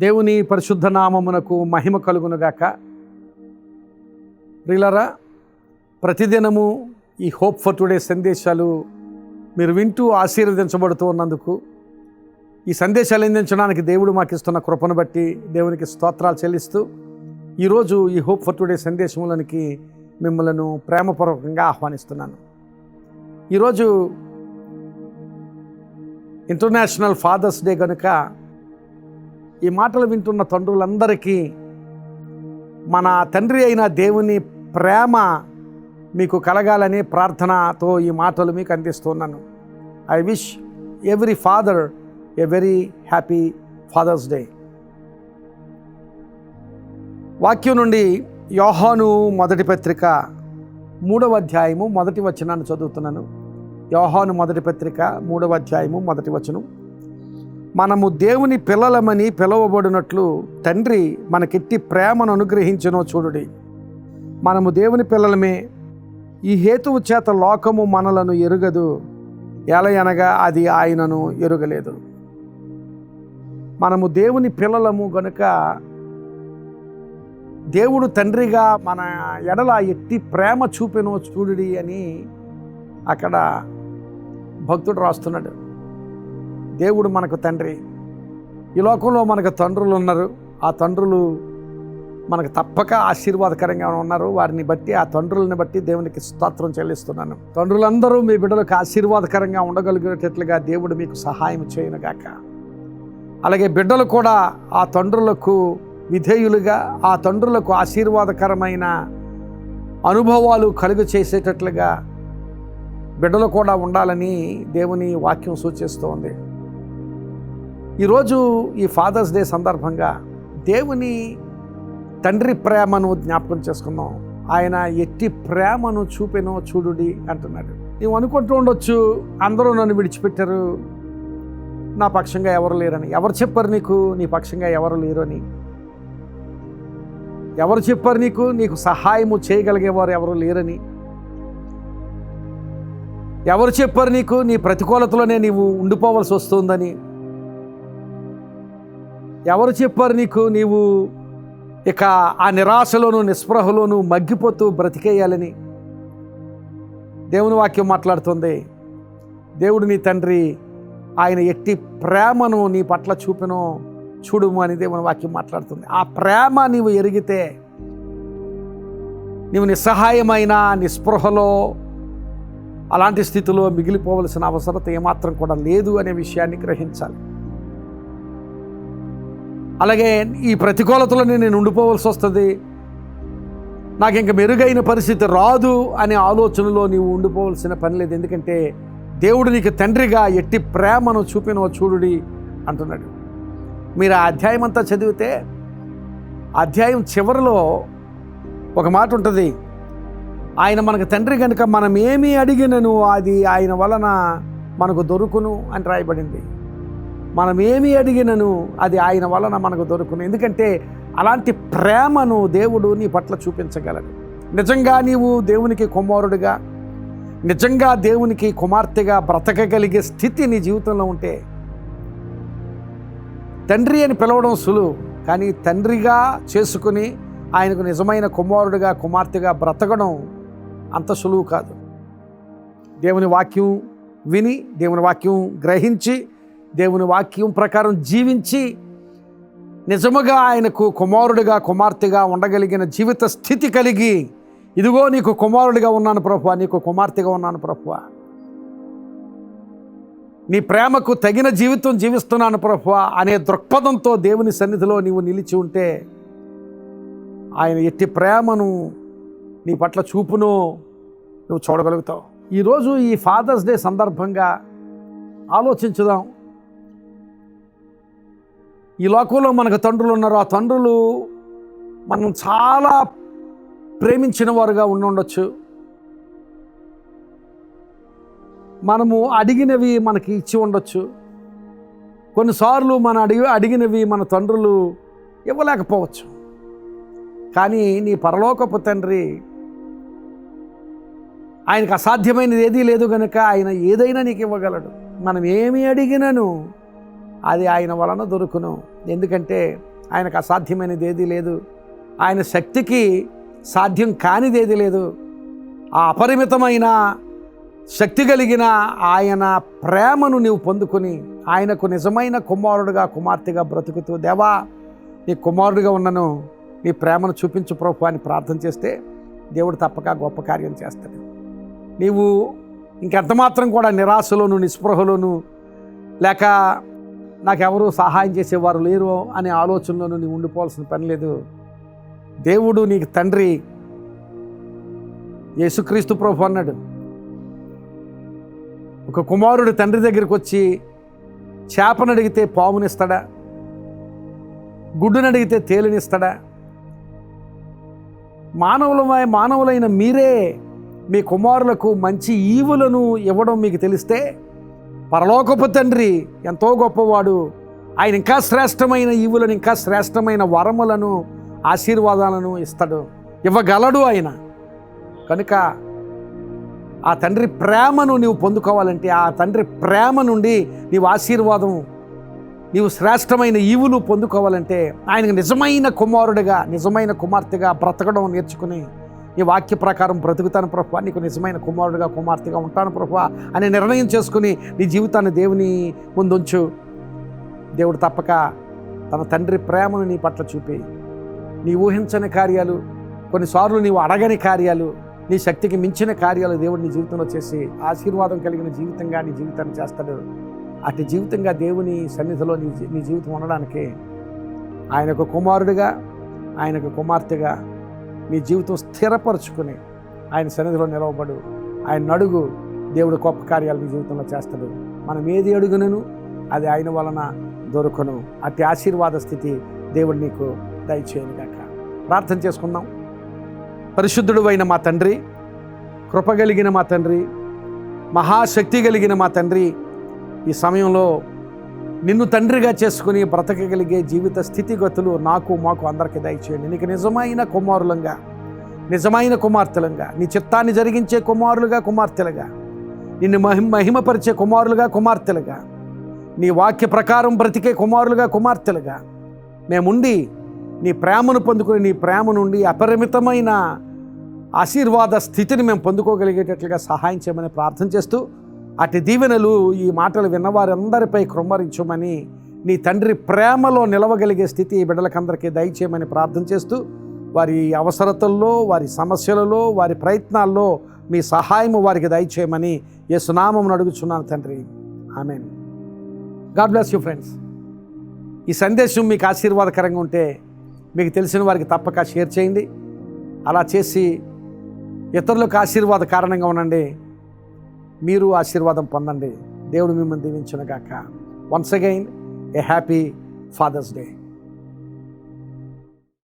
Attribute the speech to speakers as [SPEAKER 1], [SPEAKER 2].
[SPEAKER 1] దేవుని పరిశుద్ధ నామమునకు మహిమ కలుగునుగాక. ప్రియులారా, ప్రతిదినము ఈ హోప్ ఫర్ టుడే సందేశాలు మీరు వింటూ ఆశీర్వదించబడుతూ ఉన్నందుకు, ఈ సందేశాలు అందించడానికి దేవుడు మాకు ఇస్తున్న కృపను బట్టి దేవునికి స్తోత్రాలు చెల్లిస్తూ, ఈరోజు ఈ హోప్ ఫర్ టుడే సందేశంలోనికి మిమ్మల్ని ప్రేమపూర్వకంగా ఆహ్వానిస్తున్నాను. ఈరోజు ఇంటర్నేషనల్ ఫాదర్స్ డే కనుక ఈ మాటలు వింటున్న తండ్రులందరికీ మన తండ్రి అయిన దేవుని ప్రేమ మీకు కలగాలని ప్రార్థనతో ఈ మాటలు మీకు అందిస్తున్నాను. I wish every father a very happy father's day. వాక్యం నుండి యోహాను మొదటి పత్రిక 3వ అధ్యాయము మొదటి వచనాన్ని చదువుతున్నాను. యోహాను మొదటి పత్రిక 3వ అధ్యాయము మొదటి వచనం. మనము దేవుని పిల్లలమని పిలువబడినట్లు తండ్రి మనకెట్టి ప్రేమను అనుగ్రహించెనో చూడుడి. మనము దేవుని పిల్లలమే, ఈ హేతువు చేత లోకము మనలను ఎరుగదు, ఎలయనగా అది ఆయనను ఎరుగలేదు. మనము దేవుని పిల్లలము గనుక దేవుడు తండ్రిగా మన ఎడల ఎట్టి ప్రేమ చూపెనో చూడుడి అని అక్కడ భక్తుడు రాస్తున్నాడు. దేవుడు మనకు తండ్రి. ఈ లోకంలో మనకు తండ్రులు ఉన్నారు. ఆ తండ్రులు మనకు తప్పక ఆశీర్వాదకరంగా ఉన్నారు. వారిని బట్టి, ఆ తండ్రులని బట్టి దేవునికి స్తోత్రం చెల్లిస్తున్నాను. తండ్రులందరూ మీ బిడ్డలకు ఆశీర్వాదకరంగా ఉండగలిగేటట్లుగా దేవుడు మీకు సహాయం చేయనుగాక. అలాగే బిడ్డలు కూడా ఆ తండ్రులకు విధేయులుగా, ఆ తండ్రులకు ఆశీర్వాదకరమైన అనుభవాలు కలుగ చేసేటట్లుగా బిడ్డలు కూడా ఉండాలని దేవుని వాక్యం సూచిస్తోంది. ఈరోజు ఈ ఫాదర్స్ డే సందర్భంగా దేవుని తండ్రి ప్రేమను జ్ఞాపకం చేసుకుందాం. ఆయన ఎట్టి ప్రేమను చూపెనో చూడుడి అంటున్నాడు. నువ్వు అనుకుంటూ ఉండొచ్చు, అందరూ నన్ను విడిచిపెట్టారు, నా పక్షంగా ఎవరు లేరని. ఎవరు చెప్పారు నీకు నీ పక్షంగా ఎవరు లేరు అని? ఎవరు చెప్పారు నీకు సహాయము చేయగలిగేవారు ఎవరు లేరని? ఎవరు చెప్పారు నీ ప్రతికూలతలోనే నీవు ఉండిపోవలసి వస్తుందని? ఎవరు చెప్పారు నీవు ఇక ఆ నిరాశలోను నిస్పృహలోను మగ్గిపోతూ బ్రతికేయాలని? దేవుని వాక్యం మాట్లాడుతుంది. దేవుడు నీ తండ్రి, ఆయన ఎట్టి ప్రేమను నీ పట్ల చూపెనో చూడుము అని దేవుని వాక్యం మాట్లాడుతుంది. ఆ ప్రేమ నీవు ఎరిగితే నీవు నిస్సహాయమైన నిస్పృహలో అలాంటి స్థితిలో మిగిలిపోవలసిన అవసరత ఏమాత్రం కూడా లేదు అనే విషయాన్ని గ్రహించాలి. అలాగే ఈ ప్రతికూలతలోనే నేను ఉండిపోవలసి వస్తుంది, నాకు ఇంక మెరుగైన పరిస్థితి రాదు అనే ఆలోచనలో నీవు ఉండిపోవలసిన పని లేదు. ఎందుకంటే దేవుడు నీకు తండ్రిగా ఎట్టి ప్రేమను చూపినో చూడుడి అంటున్నాడు. మీరు ఆ అధ్యాయం అంతా చదివితే అధ్యాయం చివరిలో ఒక మాట ఉంటుంది. ఆయన మనకు తండ్రి కనుక మనం ఏమి అడిగినను అది ఆయన వలన మనకు దొరుకును అని రాయబడింది. మనం ఏమి అడిగినను అది ఆయన వలన మనకు దొరుకును. ఎందుకంటే అలాంటి ప్రేమను దేవుడు నీ పట్ల చూపించగలడు. నిజంగా నీవు దేవునికి కుమారుడిగా, నిజంగా దేవునికి కుమార్తెగా బ్రతకగలిగే స్థితి నీ జీవితంలో ఉంటే, తండ్రి అని పిలవడం సులువు, కానీ తండ్రిగా చేసుకుని ఆయనకు నిజమైన కుమారుడిగా కుమార్తెగా బ్రతకడం అంత సులువు కాదు. దేవుని వాక్యం విని, దేవుని వాక్యం గ్రహించి, దేవుని వాక్యం ప్రకారం జీవించి నిజముగా ఆయనకు కుమారుడిగా కుమార్తెగా ఉండగలిగిన జీవిత స్థితి కలిగి, ఇదిగో నీకు కుమారుడిగా ఉన్నాను ప్రభువా, నీకు కుమార్తెగా ఉన్నాను ప్రభువా, నీ ప్రేమకు తగిన జీవితం జీవిస్తున్నాను ప్రభువా అనే దృక్పథంతో దేవుని సన్నిధిలో నీవు నిలిచి ఉంటే ఆయన ఎట్టి ప్రేమను నీ పట్ల చూపును నువ్వు చూడగలుగుతావు. ఈరోజు ఈ ఫాదర్స్ డే సందర్భంగా ఆలోచించుదాం. ఈ లోకంలో మనకు తండ్రులు ఉన్నారు. ఆ తండ్రులు మనం చాలా ప్రేమించిన వారుగా ఉండొచ్చు. మనము అడిగినవి మనకి ఇచ్చి ఉండొచ్చు. కొన్నిసార్లు అడిగినవి మన తండ్రులు ఇవ్వలేకపోవచ్చు. కానీ నీ పరలోకపు తండ్రి, ఆయనకు అసాధ్యమైనది ఏదీ లేదు కనుక ఆయన ఏదైనా నీకు ఇవ్వగలడు. మనం ఏమి అడిగినను అది ఆయన వలన దొరుకును. ఎందుకంటే ఆయనకు అసాధ్యమైనది ఏదీ లేదు. ఆయన శక్తికి సాధ్యం కానిది ఏదీ లేదు. ఆ అపరిమితమైన శక్తి కలిగిన ఆయన ప్రేమను నీవు పొందుకొని ఆయనకు నిజమైన కుమారుడుగా కుమార్తెగా బ్రతుకుతూ, దేవా నీ కుమారుడిగా ఉన్నను, నీ ప్రేమను చూపించు ప్రభు అని ప్రార్థన చేస్తే దేవుడు తప్పక గొప్ప కార్యం చేస్తాడు. నీవు ఇంకెంతమాత్రం కూడా నిరాశలోను నిస్పృహలోను లేక నాకెవరు సహాయం చేసేవారు లేరు అనే ఆలోచనలోనూ నీవు ఉండిపోవాల్సిన పని లేదు. దేవుడు నీకు తండ్రి. యేసుక్రీస్తు ప్రభు అన్నాడు, ఒక కుమారుడు తండ్రి దగ్గరికి వచ్చి చేపను అడిగితే పామునిస్తాడా, గుడ్డును అడిగితే తేలినిస్తాడా? మానవులైన మీరే మీ కుమారులకు మంచి ఈవులను ఇవ్వడం మీకు తెలిస్తే పరలోకపు తండ్రి ఎంతో గొప్పవాడు. ఆయన ఇంకా శ్రేష్టమైన ఈవులను, ఇంకా శ్రేష్టమైన వరములను, ఆశీర్వాదాలను ఇవ్వగలడు ఆయన. కనుక ఆ తండ్రి ప్రేమను నీవు పొందుకోవాలంటే, ఆ తండ్రి ప్రేమ నుండి నీవు ఆశీర్వాదం, నీవు శ్రేష్టమైన ఈవులు పొందుకోవాలంటే ఆయనకు నిజమైన కుమారుడిగా నిజమైన కుమార్తెగా బ్రతకడం నేర్చుకుని, నీ వాక్య ప్రకారం బ్రతుకుతాను ప్రభువా, నీకు నిజమైన కుమారుడిగా కుమార్తెగా ఉంటాను ప్రభువా అనే నిర్ణయం చేసుకుని నీ జీవితాన్ని దేవుని ముందుంచు. దేవుడు తప్పక తన తండ్రి ప్రేమను నీ పట్ల చూపి, నీ ఊహించని కార్యాలు, కొన్నిసార్లు నీవు అడగని కార్యాలు, నీ శక్తికి మించిన కార్యాలు దేవుడు నీ జీవితంలో చేసి ఆశీర్వాదం కలిగిన జీవితంగా నీ జీవితాన్ని చేస్తాడు. అటు జీవితంగా దేవుని సన్నిధిలో నీ జీవితం ఉండడానికి ఆయనకు కుమారుడిగా ఆయనకు కుమార్తెగా నీ జీవితం స్థిరపరచుకుని ఆయన సన్నిధిలో నిలవబడు. ఆయన అడుగు, దేవుడు గొప్ప కార్యాలు నీ జీవితంలో చేస్తాడు. మనం ఏది అడుగునను అది ఆయన వలన దొరకను. అతి ఆశీర్వాద స్థితి దేవుడు నీకు దయచేయను గాక. ప్రార్థన చేసుకుందాం. పరిశుద్ధుడు అయిన మా తండ్రి, కృప కలిగిన మా తండ్రి, మహాశక్తి కలిగిన మా తండ్రి, ఈ సమయంలో నిన్ను తండ్రిగా చేసుకుని బ్రతకగలిగే జీవిత స్థితిగతులు మాకు అందరికీ దయచేయండి. నీకు నిజమైన కుమారులంగా, నిజమైన కుమార్తెలంగా, నీ చిత్తాన్ని జరిగించే కుమారులుగా కుమార్తెలుగా, నిన్ను మహిమపరిచే కుమారులుగా కుమార్తెలుగా, నీ వాక్య ప్రకారం బ్రతికే కుమారులుగా కుమార్తెలుగా మేముండి నీ ప్రేమను పొందుకుని, నీ ప్రేమ నుండి అపరిమితమైన ఆశీర్వాద స్థితిని మేము పొందుకోగలిగేటట్లుగా సహాయం చేయమని ప్రార్థన చేస్తూ, అటు దీవెనలు ఈ మాటలు విన్నవారందరిపై కృమ్మరించమని, నీ తండ్రి ప్రేమలో నిలవగలిగే స్థితి ఈ బిడ్డలకందరికీ దయచేయమని ప్రార్థన చేస్తూ, వారి అవసరతల్లో, వారి సమస్యలలో, వారి ప్రయత్నాల్లో మీ సహాయము వారికి దయచేయమని యేసునామమున అడుగుచున్నాను తండ్రి. ఆమేన్. God bless you friends. ఈ సందేశం మీకు ఆశీర్వాదకరంగా ఉంటే మీకు తెలిసిన వారికి తప్పక షేర్ చేయండి. అలా చేసి ఇతరులకు ఆశీర్వాద కారణంగా ఉండండి. మీరు ఆశీర్వాదం పొందండి. దేవుడు మిమ్మల్ని దీవించును గాక. Once again a happy father's day.